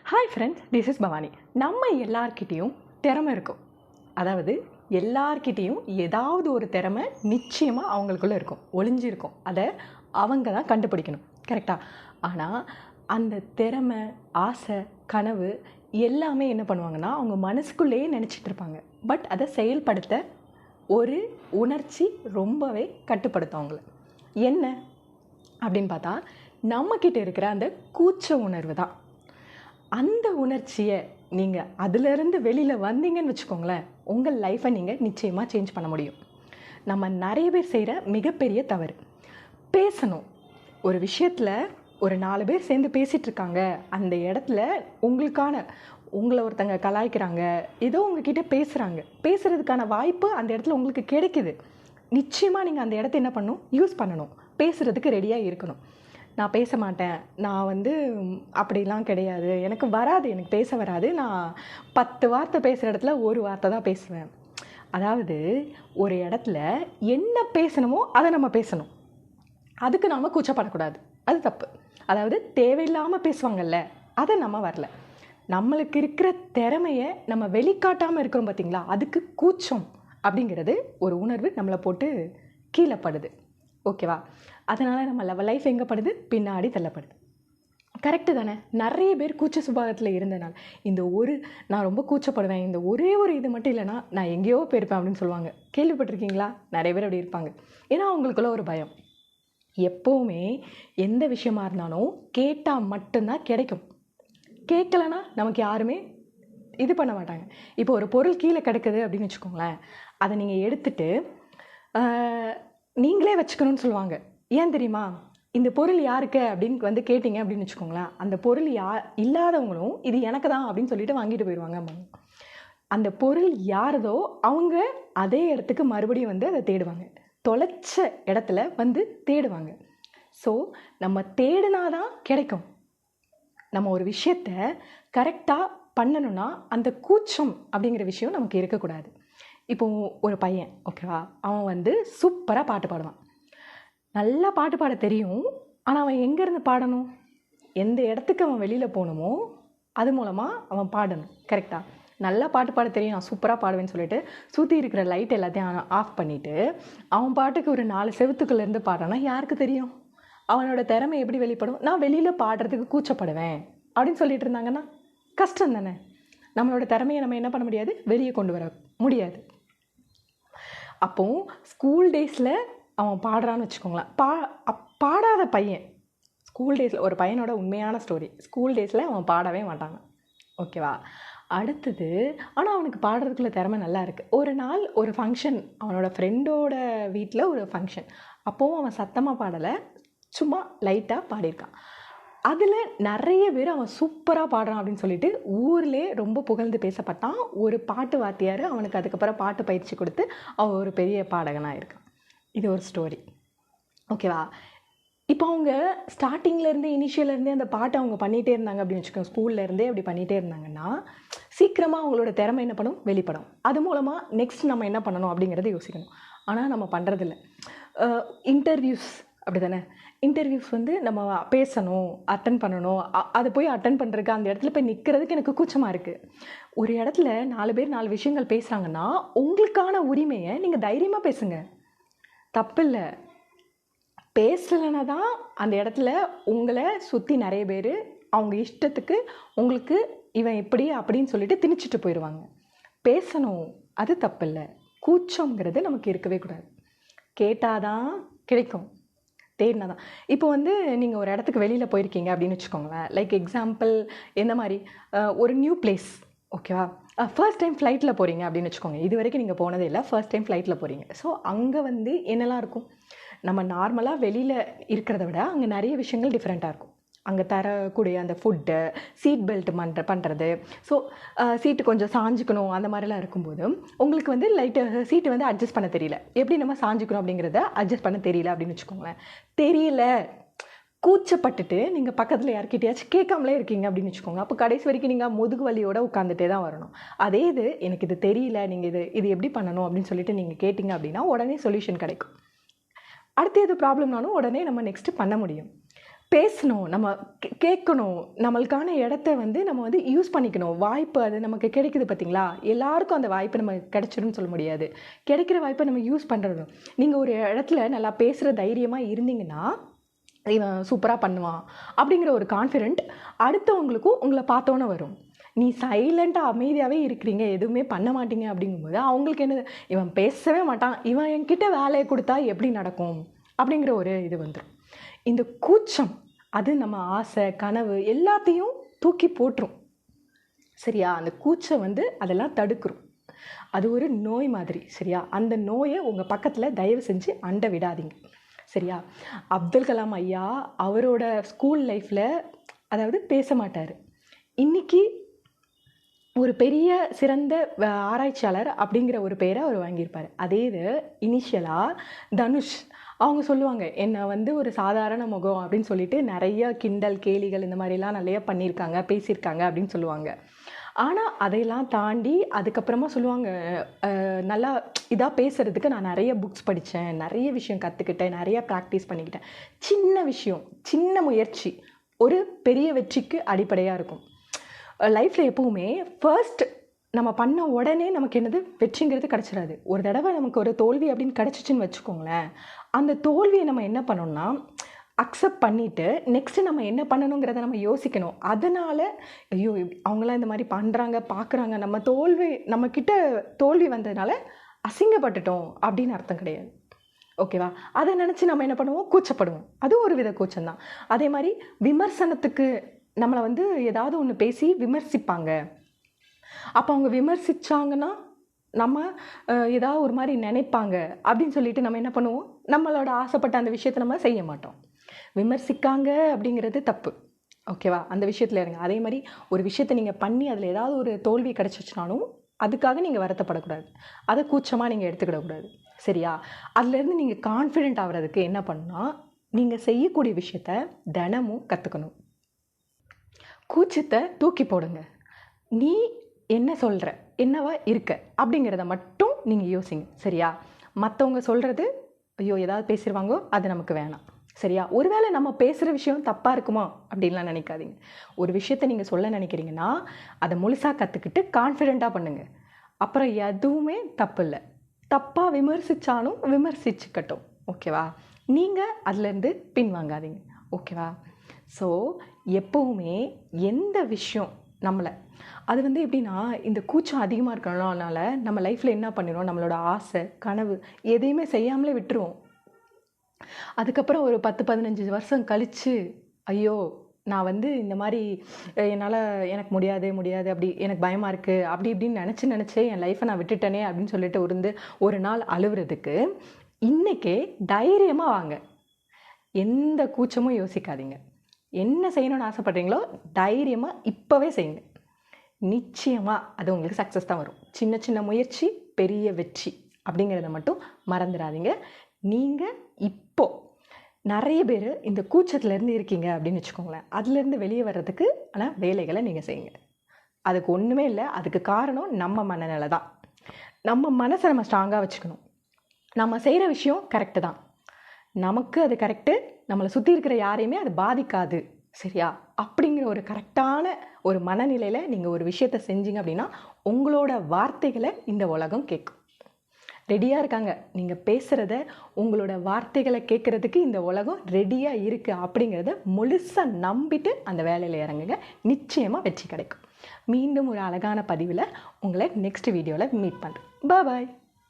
Hi friends, this is Bhavani. நம்ம எல்லார்கிட்டேயும் திறமை இருக்கும். அதாவது எல்லார்கிட்டேயும் ஏதாவது ஒரு திறமை நிச்சயமாக அவங்களுக்குள்ளே இருக்கும், ஒளிஞ்சிருக்கும். அதை அவங்க தான் கண்டுபிடிக்கணும், கரெக்டாக? ஆனால் அந்த திறமை, ஆசை, கனவு எல்லாமே என்ன பண்ணுவாங்கன்னா அவங்க மனசுக்குள்ளேயே நினச்சிட்டு இருப்பாங்க. பட் அதை செயல்படுத்த ஒரு உணர்ச்சி ரொம்பவே கட்டுப்படுத்தும் அவங்கள. என்ன அப்படின்னு பார்த்தா நம்மக்கிட்ட இருக்கிற அந்த கூச்ச உணர்வு தான். அந்த உணர்ச்சியை நீங்கள் அதிலிருந்து வெளியில் வந்தீங்கன்னு வச்சுக்கோங்களேன், உங்கள் லைஃப்பை நீங்கள் நிச்சயமாக சேஞ்ச் பண்ண முடியும். நம்ம நிறைய பேர் செய்கிற மிகப்பெரிய தவறு, பேசணும். ஒரு விஷயத்தில் ஒரு 4 பேர் சேர்ந்து பேசிகிட்ருக்காங்க, அந்த இடத்துல உங்களை ஒருத்தங்க கலாய்க்கிறாங்க, ஏதோ உங்ககிட்ட பேசுகிறதுக்கான வாய்ப்பு அந்த இடத்துல உங்களுக்கு கிடைக்குது. நிச்சயமாக நீங்கள் அந்த இடத்த என்ன பண்ணணும், யூஸ் பண்ணணும். பேசுகிறதுக்கு ரெடியாக இருக்கணும். நான் பேச மாட்டேன், நான் அப்படிலாம் கிடையாது, எனக்கு பேச வராது, நான் 10 வார்த்தை பேசுகிற இடத்துல ஒரு வார்த்தை தான் பேசுவேன். அதாவது ஒரு இடத்துல என்ன பேசணுமோ அதை நம்ம பேசணும். அதுக்கு நாம் கூச்சப்படக்கூடாது, அது தப்பு. அதாவது தேவையில்லாமல் பேசுவாங்கல்ல, அதை நம்ம வரல. நம்மளுக்கு இருக்கிற திறமையை நம்ம வெளிக்காட்டாமல் இருக்கிறோம் பார்த்தீங்களா, அதுக்கு கூச்சம் அப்படிங்கிறது ஒரு உணர்வு நம்மளை போட்டு கீழே படுது. ஓகேவா? அதனால் நம்ம லைஃப் எங்கே படுது, பின்னாடி தள்ளப்படுது. கரெக்டு தானே? நிறைய பேர் கூச்ச சுபாவத்தில் இருந்தனால நான் ரொம்ப கூச்சப்படுவேன், இந்த ஒரே ஒரு இது மட்டும் இல்லைனா நான் எங்கேயோ போயிருப்பேன் அப்படின்னு சொல்லுவாங்க. கேள்விப்பட்டிருக்கீங்களா? நிறைய பேர் அப்படி இருப்பாங்க. ஏன்னா அவங்களுக்குள்ள ஒரு பயம். எப்போவுமே எந்த விஷயமா இருந்தாலும் கேட்டால் மட்டும்தான் கிடைக்கும். கேட்கலன்னா நமக்கு யாருமே இது பண்ண மாட்டாங்க. இப்போ ஒரு பொருள் கீழே கிடக்குது அப்படின்னு வச்சுக்கோங்களேன், அதை நீங்கள் எடுத்துட்டு நீங்களே வச்சுக்கணும்னு சொல்லுவாங்க. ஏன் தெரியுமா? இந்த பொருள் யாருக்கு அப்படின்னு கேட்டிங்க அப்படின்னு வச்சுக்கோங்களேன், அந்த பொருள் இல்லாதவங்களும் இது எனக்கு தான் அப்படின்னு சொல்லிட்டு வாங்கிட்டு போயிடுவாங்க. அந்த பொருள் யாரதோ அவங்க அதே இடத்துக்கு மறுபடியும் அதை தேடுவாங்க, தொலைச்ச இடத்துல தேடுவாங்க. ஸோ நம்ம தேடினாதான் கிடைக்கும். நம்ம ஒரு விஷயத்த கரெக்டாக பண்ணணும்னா அந்த கூச்சம் அப்படிங்கிற விஷயம் நமக்கு இருக்கக்கூடாது. இப்போ ஒரு பையன், ஓகேவா, அவன் சூப்பராக பாட்டு பாடுவான், நல்லா பாட்டு பாட தெரியும். ஆனால் அவன் எங்கேருந்து பாடணும், எந்த இடத்துக்கு அவன் வெளியில் போகணுமோ அது மூலமாக அவன் பாடணும், கரெக்டாக? நல்லா பாட்டு பாட தெரியும், நான் சூப்பராக பாடுவேன்னு சொல்லிட்டு சுற்றி இருக்கிற லைட் எல்லாத்தையும் ஆஃப் பண்ணிவிட்டு அவன் பாட்டுக்கு ஒரு 4 செவத்துக்குள்ளேருந்து பாடுறான்னா யாருக்கு தெரியும் அவனோட திறமை எப்படி வெளிப்படும்? நான் வெளியில் பாடுறதுக்கு கூச்சப்படுவேன் அப்படின்னு சொல்லிட்டு இருந்தாங்கன்னா கஷ்டம் தானே? நம்மளோட திறமையை நம்ம என்ன பண்ண முடியாது, வெளியே கொண்டு வர முடியாது. அப்போது ஸ்கூல் டேஸில் அவன் பாடுறான்னு வச்சுக்கோங்களேன், பாடாத பையன் ஸ்கூல் டேஸில், ஒரு பையனோட உண்மையான ஸ்டோரி, ஸ்கூல் டேஸில் அவன் பாடவே மாட்டாங்க, ஓகேவா? அடுத்தது ஆனால் அவனுக்கு பாடுறதுக்குள்ள திறமை நல்லா இருக்குது. ஒரு நாள் ஒரு ஃபங்க்ஷன், அவனோட ஃப்ரெண்டோட வீட்டில் ஒரு ஃபங்க்ஷன், அப்போவும் அவன் சத்தமாக பாடலை, சும்மா லைட்டாக பாடியிருக்கான். அதில் நிறைய பேர் அவன் சூப்பராக பாடுறான் அப்படின்னு சொல்லிட்டு ஊர்லேயே ரொம்ப புகழ்ந்து பேசப்பட்டான். ஒரு பாட்டு வாத்தியார் அவனுக்கு அதுக்கப்புறம் பாட்டு பயிற்சி கொடுத்து அவன் ஒரு பெரிய பாடகனாக இருக்கான். இது ஒரு ஸ்டோரி, ஓகேவா? இப்போ அவங்க ஸ்டார்டிங்லேருந்தே இனிஷியலேருந்தே அந்த பாட்டை அவங்க பண்ணிகிட்டே இருந்தாங்க அப்படின்னு வச்சுக்கோங்க, ஸ்கூல்லேருந்தே அப்படி பண்ணிகிட்டே இருந்தாங்கன்னா சீக்கிரமாக அவங்களோட திறமை என்ன பண்ணும், வெளிப்படும். அது மூலமாக நெக்ஸ்ட் நம்ம என்ன பண்ணணும் அப்படிங்கிறத யோசிக்கணும். ஆனால் நம்ம பண்ணுறதில்ல. இன்டர்வியூஸ் அப்படி தானே? இன்டர்வியூஸ் நம்ம பேசணும், அட்டன் பண்ணணும், அதை போய் அட்டன் பண்ணுறதுக்கு அந்த இடத்துல போய் நிற்கிறதுக்கு எனக்கு கூச்சமாக இருக்குது. ஒரு இடத்துல 4 பேர் 4 விஷயங்கள் பேசுகிறாங்கன்னா உங்களுக்கான உரிமையை நீங்கள் தைரியமாக பேசுங்க, தப்பில்லை. பேசலைன்னா தான் அந்த இடத்துல உங்களை சுற்றி நிறைய பேர் அவங்க இஷ்டத்துக்கு உங்களுக்கு இவன் இப்படி அப்படின்னு சொல்லிட்டு திணிச்சிட்டு போயிடுவாங்க. பேசணும், அது தப்பில்லை. கூச்சங்கிறது நமக்கு இருக்கவே கூடாது. கேட்டாதான் கிடைக்கும், தேடினா தான். இப்போ நீங்கள் ஒரு இடத்துக்கு வெளியில் போயிருக்கீங்க அப்படின்னு வச்சுக்கோங்களேன், லைக் எக்ஸாம்பிள் எந்த மாதிரி, ஒரு நியூ பிளேஸ், ஓகேவா? ஃபர்ஸ்ட் டைம் ஃப்ளைட்டில் போகிறீங்க அப்படின்னு வச்சுக்கோங்க, இது வரைக்கும் நீங்கள் போனதே இல்லை, ஃபர்ஸ்ட் டைம் ஃப்ளைட்டில் போகிறீங்க. ஸோ அங்கே என்னெல்லாம் இருக்கும், நம்ம நார்மலாக வெளியில் இருக்கிறத விட அங்கே நிறைய விஷயங்கள் டிஃப்ரெண்ட்டாக இருக்கும். அங்கே தரக்கூடிய அந்த ஃபுட்டு, சீட் பெல்ட் பண்ணுறது, ஸோ சீட்டு கொஞ்சம் சாஞ்சிக்கணும், அந்த மாதிரிலாம் இருக்கும்போது உங்களுக்கு லைட்டு சீட்டு அட்ஜஸ்ட் பண்ண தெரியல, எப்படி நம்ம சாஞ்சிக்கணும் அப்படிங்கிறத அட்ஜஸ்ட் பண்ண தெரியல அப்படின்னு வச்சுக்கோங்களேன். தெரியல, கூச்சப்பட்டுட்டு நீங்கள் பக்கத்தில் யார்கிட்டயாச்சும் கேட்காமலே இருக்கீங்க அப்படின்னு வச்சுக்கோங்க, அப்போ கடைசி வரைக்கும் நீங்கள் முதுகு வலியோடு உட்காந்துட்டே தான் வரணும். அதே எனக்கு இது தெரியல, நீங்கள் இது எப்படி பண்ணணும் அப்படின்னு சொல்லிட்டு நீங்கள் கேட்டிங்க அப்படின்னா உடனே சொல்யூஷன் கிடைக்கும். அடுத்து எது ப்ராப்ளம்னாலும் உடனே நம்ம நெக்ஸ்ட்டு பண்ண முடியும். பேசணும், நம்ம கேட்கணும், நம்மளுக்கான இடத்த வந்து நம்ம வந்து யூஸ் பண்ணிக்கணும். வாய்ப்பு அது நமக்கு கிடைக்குது பார்த்தீங்களா? எல்லாருக்கும் அந்த வாய்ப்பு நம்ம கிடைச்சிரும்னு சொல்ல முடியாது. கிடைக்கிற வாய்ப்பை நம்ம யூஸ் பண்ணுறது. நீங்கள் ஒரு இடத்துல நல்லா பேசுகிற தைரியமாக இருந்தீங்கன்னா, இவன் சூப்பராக பண்ணுவான் அப்படிங்கிற ஒரு கான்ஃபிடென்ட் அடுத்தவங்களுக்கும் உங்களை பார்த்தோன்னே வரும். நீ சைலண்ட்டாக அமைதியாகவே இருக்கிறீங்க, எதுவுமே பண்ண மாட்டீங்க அப்படிங்கும்போது அவங்களுக்கு என்னது, இவன் பேசவே மாட்டான், இவன் என்கிட்ட வேலையை கொடுத்தா எப்படி நடக்கும் அப்படிங்கிற ஒரு இது வந்துடும். இந்த கூச்சம் அது நம்ம ஆசை, கனவு எல்லாத்தையும் தூக்கி போட்டுரும். சரியா? அந்த கூச்சம் வந்து அதெல்லாம் தடுக்கிறோம். அது ஒரு நோய் மாதிரி. சரியா? அந்த நோயை உங்கள் பக்கத்தில் தயவு செஞ்சு அண்ட விடாதீங்க. சரியா? அப்துல் கலாம் ஐயா அவரோட ஸ்கூல் லைஃப்பில் அதாவது பேச மாட்டார். இன்றைக்கி ஒரு பெரிய சிறந்த ஆராய்ச்சியாளர் அப்படிங்கிற ஒரு பேரை அவர் வாங்கியிருப்பார். அதே இது இனிஷியலாக தனுஷ் அவங்க சொல்லுவாங்க, என்னை வந்து ஒரு சாதாரண முகம் அப்படின்னு சொல்லிட்டு நிறைய கிண்டல் கேலிகள் இந்த மாதிரிலாம் நிறைய பண்ணியிருக்காங்க, பேசியிருக்காங்க அப்படின்னு சொல்லுவாங்க. ஆனால் அதையெல்லாம் தாண்டி அதுக்கப்புறமா சொல்லுவாங்க, நல்லா இதாக பேசுகிறதுக்கு நான் நிறைய புக்ஸ் படித்தேன், நிறைய விஷயம் கற்றுக்கிட்டேன், நிறைய ப்ராக்டிஸ் பண்ணிக்கிட்டேன். சின்ன விஷயம், சின்ன முயற்சி ஒரு பெரிய வெற்றிக்கு அடிப்படையாக இருக்கும். லைஃப்பில் எப்போவுமே ஃபர்ஸ்ட் நம்ம பண்ண உடனே நமக்கு என்னது வெற்றிங்கிறது கிடச்சிடாது. ஒரு தடவை நமக்கு ஒரு தோல்வி அப்படின்னு கிடச்சிச்சின்னு வச்சுக்கோங்களேன், அந்த தோல்வியை நம்ம என்ன பண்ணோம்னா அக்செப்ட் பண்ணிவிட்டு நெக்ஸ்ட்டு நம்ம என்ன பண்ணணுங்கிறத நம்ம யோசிக்கணும். அதனால் ஐயோ அவங்களாம் இந்த மாதிரி பண்ணுறாங்க பார்க்குறாங்க, நம்மக்கிட்ட தோல்வி வந்ததுனால அசிங்கப்பட்டுட்டோம் அப்படின்னு அர்த்தம் கிடையாது. ஓகேவா? அதை நினச்சி நம்ம என்ன பண்ணுவோம், கூச்சப்படுவோம். அதுவும் ஒரு வித கூச்சம்தான். அதே மாதிரி விமர்சனத்துக்கு நம்மளை வந்து ஏதாவது ஒன்று பேசி விமர்சிப்பாங்க. அப்போ அவங்க விமர்சித்தாங்கன்னா நம்ம ஏதாவது ஒரு மாதிரி நினைப்பாங்க அப்படின்னு சொல்லிட்டு நம்ம என்ன பண்ணுவோம், நம்மளோட ஆசைப்பட்ட அந்த விஷயத்தை நம்ம செய்ய மாட்டோம். விமர்சிக்காங்க அப்படிங்கிறது தப்பு. ஓகேவா? அந்த விஷயத்தில் இருங்க. அதே மாதிரி ஒரு விஷயத்தை நீங்கள் பண்ணி அதில் ஏதாவது ஒரு தோல்வி கிடச்சிச்சுனாலும் அதுக்காக நீங்கள் வருத்தப்படக்கூடாது, அதை கூச்சமாக நீங்கள் எடுத்துக்கிடக்கூடாது. சரியா? அதுலேருந்து நீங்கள் கான்ஃபிடென்ட் ஆகிறதுக்கு என்ன பண்ணால், நீங்கள் செய்யக்கூடிய விஷயத்த தினமும் கற்றுக்கணும். கூச்சத்தை தூக்கி போடுங்க. நீ என்ன சொல்கிற, என்னவா இருக்க அப்படிங்கிறத மட்டும் நீங்கள் யோசிங்க. சரியா? மற்றவங்க சொல்கிறது ஐயோ ஏதாவது பேசிடுவாங்கோ, அது நமக்கு வேணாம். சரியா? ஒருவேளை நம்ம பேசுகிற விஷயம் தப்பாக இருக்குமா அப்படின்லாம் நினைக்காதீங்க. ஒரு விஷயத்தை நீங்கள் சொல்ல நினைக்கிறீங்கன்னா அதை முழுசாக கற்றுக்கிட்டு கான்ஃபிடெண்ட்டாக பண்ணுங்கள். அப்புறம் எதுவுமே தப்பு இல்லை. தப்பாக விமர்சித்தாலும் விமர்சிச்சுக்கட்டும். ஓகேவா? நீங்கள் அதுலேருந்து பின்வாங்காதீங்க. ஓகேவா? ஸோ எப்போவுமே எந்த விஷயம் நம்மளை அது வந்து எப்படின்னா, இந்த கூச்சம் அதிகமாக இருக்கிறனால நம்ம லைஃப்பில் என்ன பண்ணிடுவோம், நம்மளோட ஆசை கனவு எதையுமே செய்யாமலே விட்டுருவோம். அதுக்கப்புறம் ஒரு 10-15 வருஷம் கழித்து ஐயோ நான் வந்து இந்த மாதிரி எனக்கு முடியாது அப்படி எனக்கு பயமாக இருக்குது அப்படி இப்படின்னு நினச்சே என் லைஃப்பை நான் விட்டுட்டேனே அப்படின்னு சொல்லிட்டு ஒரு நாள் அழுவுறதுக்கு இன்றைக்கே தைரியமாக வாங்க. எந்த கூச்சமும் யோசிக்காதீங்க. என்ன செய்யணும்னு ஆசைப்படுறீங்களோ தைரியமாக இப்போவே செய்யுங்க. நிச்சயமாக அது உங்களுக்கு சக்ஸஸ் தான் வரும். சின்ன சின்ன முயற்சி பெரிய வெற்றி அப்படிங்கிறத மட்டும் மறந்துடாதீங்க. நீங்கள் இப்போது நிறைய பேர் இந்த கூச்சத்துலேருந்து இருக்கீங்க அப்படின்னு வச்சுக்கோங்களேன். அதுலேருந்து வெளியே வர்றதுக்கு ஆனால் வேலைகளை நீங்கள் செய்யுங்க. அதுக்கு ஒன்றுமே இல்லை. அதுக்கு காரணம் நம்ம மனநிலை தான். நம்ம மனசை நம்ம ஸ்ட்ராங்காக வச்சுக்கணும். நம்ம செய்கிற விஷயம் கரெக்டு தான், நமக்கு அது கரெக்டு, நம்மளை சுற்றி இருக்கிற யாரையுமே அது பாதிக்காது. சரியா? அப்படிங்கிற ஒரு கரெக்டான ஒரு மனநிலையில் நீங்கள் ஒரு விஷயத்தை செஞ்சீங்க அப்படின்னா உங்களோட வார்த்தைகளை இந்த உலகம் கேட்கும். ரெடியாக இருக்காங்க. நீங்கள் பேசுகிறத உங்களோட வார்த்தைகளை கேட்குறதுக்கு இந்த உலகம் ரெடியாக இருக்குது அப்படிங்கிறத முழுசாக நம்பிட்டு அந்த வேலையில் இறங்குங்க. நிச்சயமாக வெற்றி கிடைக்கும். மீண்டும் ஒரு அழகான பதிவில் உங்களை நெக்ஸ்ட் வீடியோவில் மீட் பண்ணுறேன். பாய்.